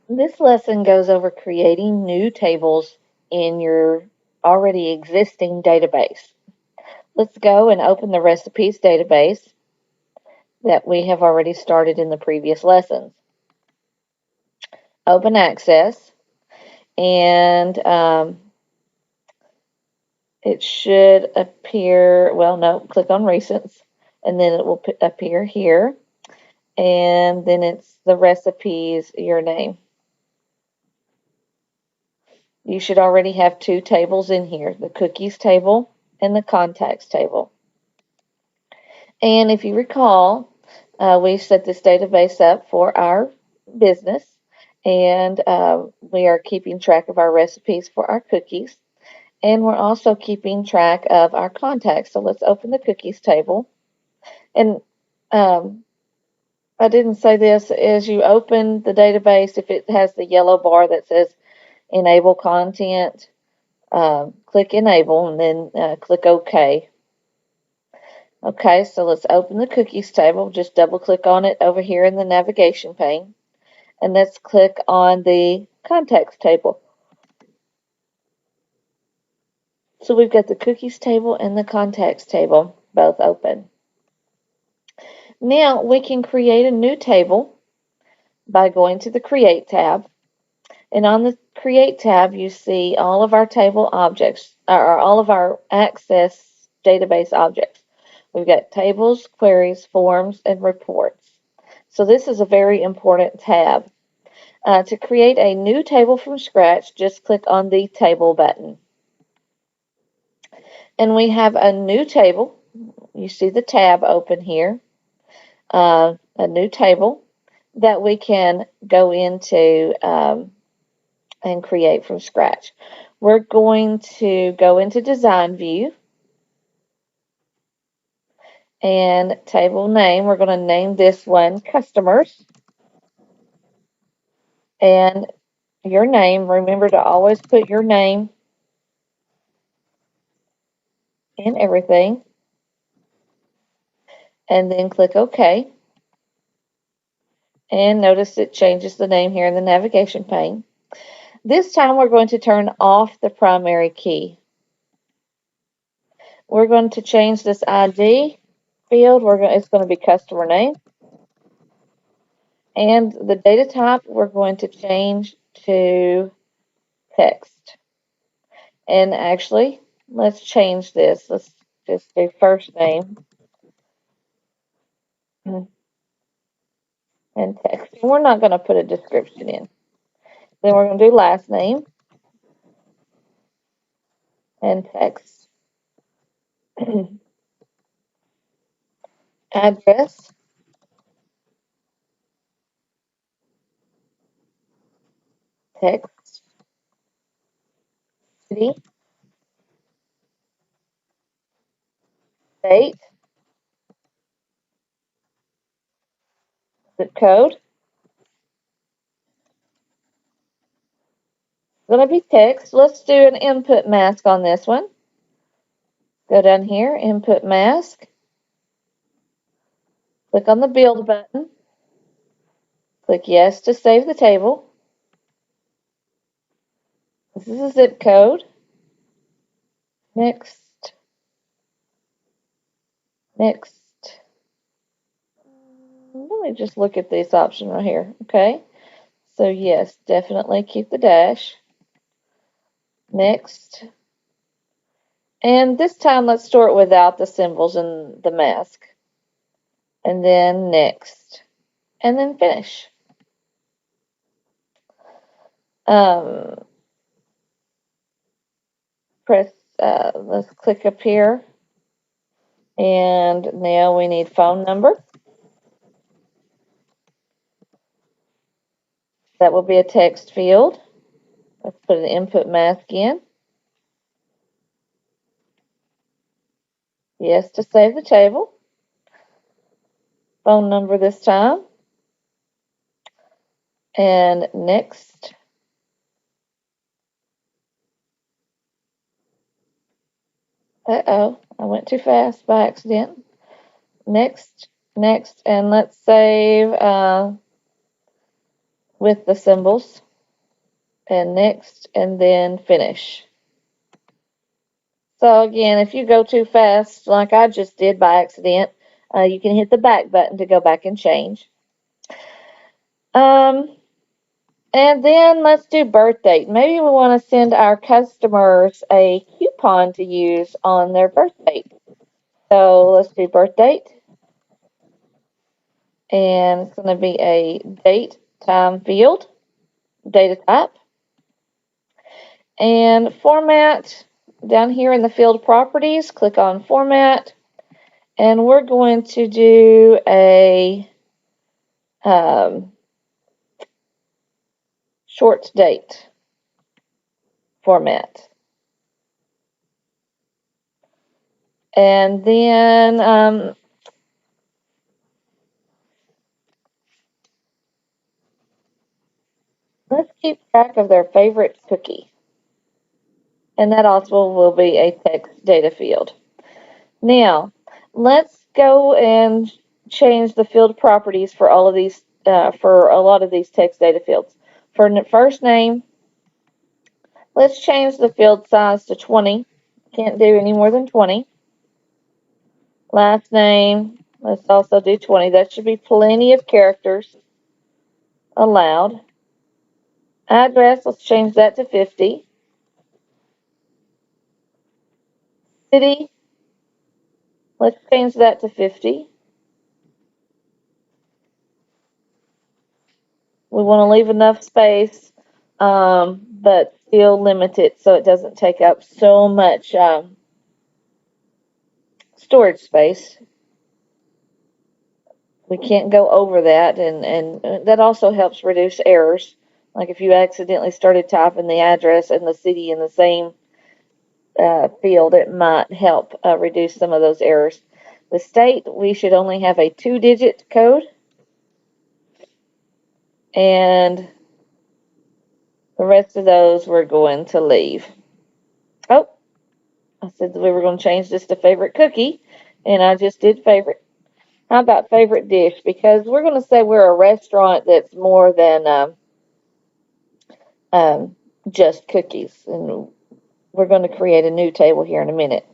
This lesson goes over creating new tables in your already existing database. Let's go and open the recipes database that we have already started in the previous lessons. Open Access, and it should appear, well, no, click on Recents, and then it will appear here, and then it's the recipes, your name. You should already have two tables in here, the cookies table and the contacts table. And if you recall, we set this database up for our business, and we are keeping track of our recipes for our cookies, and we're also keeping track of our contacts. So let's open the cookies table. And I didn't say this, as you open the database, if it has the yellow bar that says enable content, click enable, and then click OK. Okay, so let's open the cookies table. Just double click on it over here in the navigation pane. And let's click on the contacts table. So we've got the cookies table and the contacts table both open. Now we can create a new table by going to the Create tab. And on the Create tab, you see all of our table objects, or all of our Access database objects. We've got tables, queries, forms, and reports. So this is a very important tab. To create a new table from scratch, just click on the Table button. And we have a new table. You see the tab open here. A new table that we can go into and create from scratch. We're going to go into Design View. And table name, we're going to name this one Customers. And your name, remember to always put your name in everything. And then click OK. And notice it changes the name here in the navigation pane. This time we're going to turn off the primary key. We're going to change this ID field. It's going to be customer name. And the data type we're going to change to text. And actually, let's change this. Let's just do first name and text. And we're not going to put a description in. Then we're going to do last name and text. Address, text, city, state, zip code. It's going to be text. Let's do an input mask on this one. Go down here, input mask. Click on the build button. Click yes to save the table. This is a zip code. Next. Next. Let me just look at this option right here. Okay. So yes, definitely keep the dash. Next. And this time let's store it without the symbols and the mask. And then next. And then finish. Let's click up here. And now we need phone number. That will be a text field. Let's put an input mask in. Yes to save the table. Phone number this time. And next. Uh-oh, I went too fast by accident. Next, next, and let's save with the symbols, and next, and then finish. So again, if you go too fast, like I just did by accident, you can hit the back button to go back and change. Um, and then let's do birth date. Maybe we want to send our customers a coupon to use on their birth date. So let's do birth date. And it's going to be a date time field, data type. And format, down here in the field properties, click on format. And we're going to do a short date format. And then let's keep track of their favorite cookie. And that also will be a text data field. Now, let's go and change the field properties for all of these, for a lot of these text data fields. For first name, let's change the field size to 20. Can't do any more than 20. Last name, let's also do 20. That should be plenty of characters allowed. Address, let's change that to 50. City, let's change that to 50. We want to leave enough space, but still limit it so it doesn't take up so much storage space. We can't go over that, and that also helps reduce errors. Like if you accidentally started typing the address and the city in the same field, it might help reduce some of those errors. The state, we should only have a 2-digit code, and the rest of those we're going to leave. Oh, I said that we were going to change this to favorite cookie, and I just did favorite. How about favorite dish? Because we're going to say we're a restaurant that's more than just cookies, and we're going to create a new table here in a minute.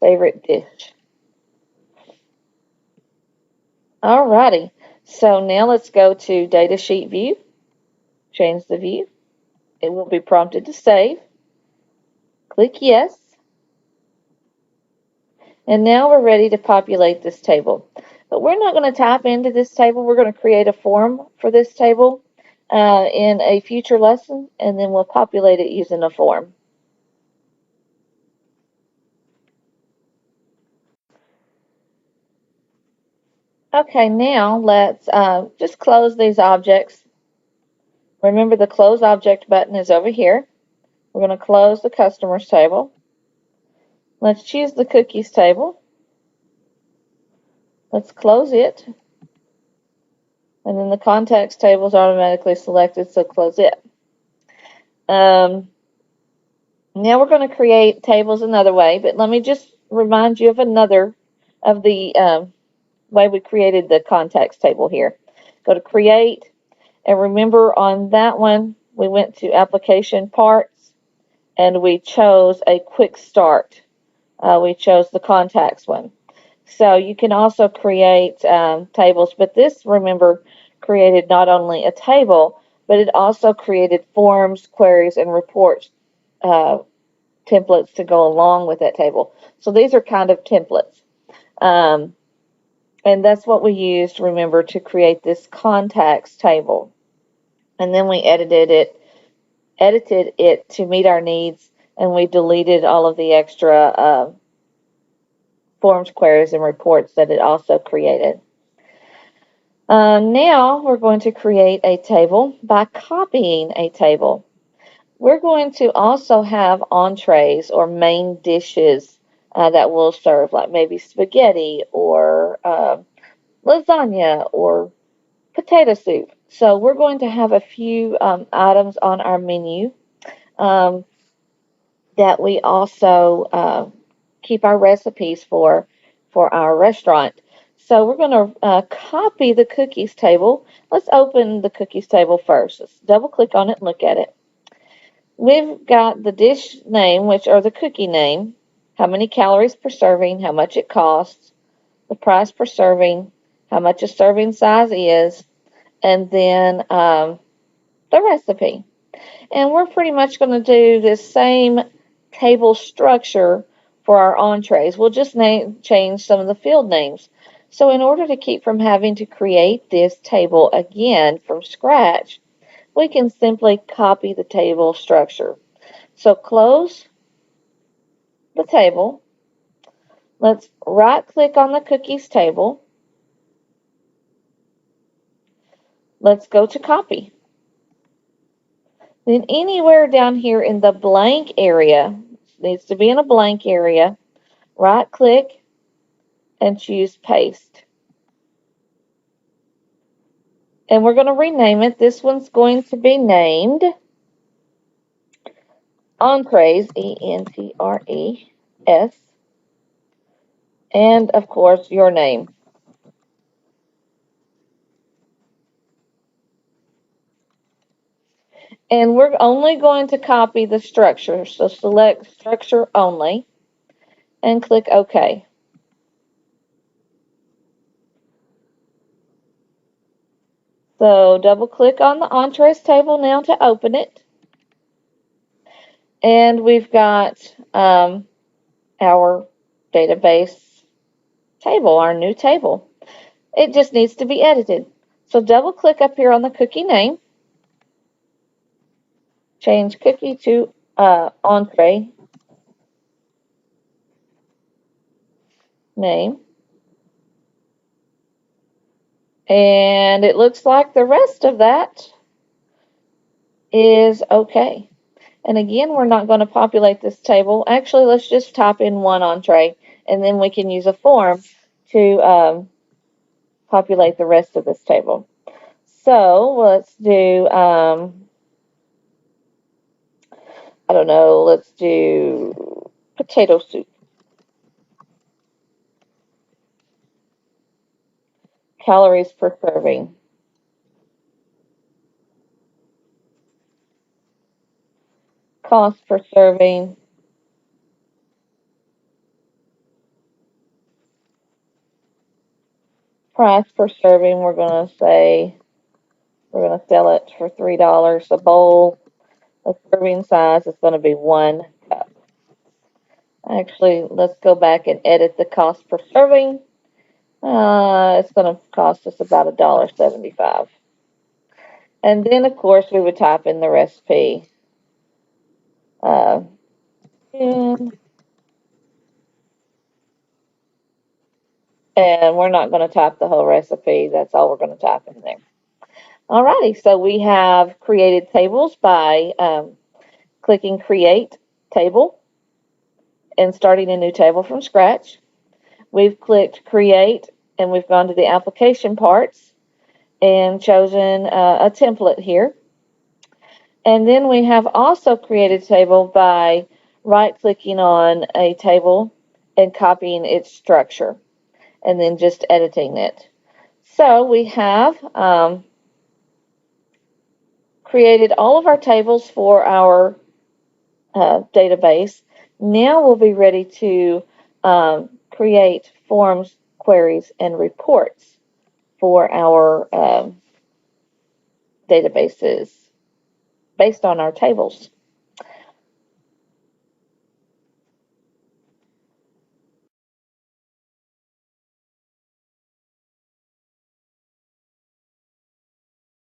Favorite dish. Alrighty, so now let's go to data sheet view. Change the view. It will be prompted to save. Click yes. And now we're ready to populate this table. But we're not going to type into this table. We're going to create a form for this table in a future lesson, and then we'll populate it using a form. Okay, now let's just close these objects. Remember, the close object button is over here. We're going to close the customers table. Let's choose the cookies table. Let's close it. And then the contacts table is automatically selected, so close it. Now we're going to create tables another way, but let me just remind you of another of the way we created the contacts table here. Go to create, and remember on that one, we went to application parts, and we chose a quick start. We chose the contacts one. So you can also create tables, but this, remember, created not only a table, but it also created forms, queries, and reports templates to go along with that table. So these are kind of templates. And that's what we used, remember, to create this contacts table. And then we edited it to meet our needs, and we deleted all of the extra forms, queries, and reports that it also created. Now we're going to create a table by copying a table. We're going to also have entrees or main dishes that we'll serve, like maybe spaghetti or lasagna or potato soup. So we're going to have a few items on our menu that we also keep our recipes for our restaurant. So we're going to copy the cookies table. Let's open the cookies table first. Let's double click on it and look at it. We've got the dish name, which are the cookie name, how many calories per serving, how much it costs, the price per serving, how much a serving size is, and then the recipe. And we're pretty much going to do this same table structure for our entrees. We'll just change some of the field names. So in order to keep from having to create this table again from scratch, we can simply copy the table structure. So close the table. Let's right click on the cookies table. Let's go to copy. Then anywhere down here in the blank area, needs to be in a blank area, right click and choose paste. And we're going to rename it. This one's going to be named Entrees, Entrees, and of course your name. And we're only going to copy the structure. So select structure only and click OK. So double click on the entrees table now to open it. And we've got our database table, our new table. It just needs to be edited. So double click up here on the cookie name. Change cookie to entree name. And it looks like the rest of that is okay. And again, we're not going to populate this table. Actually, let's just type in one entree, and then we can use a form to populate the rest of this table. So let's do, I don't know, let's do potato soup. Calories per serving. Cost per serving. Price per serving, we're going to say we're going to sell it for $3 a bowl. The serving size is going to be 1 cup. Actually, let's go back and edit the cost per serving. It's going to cost us about $1.75. And then, of course, we would type in the recipe. And we're not going to type the whole recipe. That's all we're going to type in there. Alrighty, so we have created tables by clicking Create Table and starting a new table from scratch. We've clicked Create and we've gone to the application parts and chosen a template here. And then we have also created a table by right-clicking on a table and copying its structure and then just editing it. So we have created all of our tables for our database. Now we'll be ready to create forms, queries, and reports for our databases based on our tables.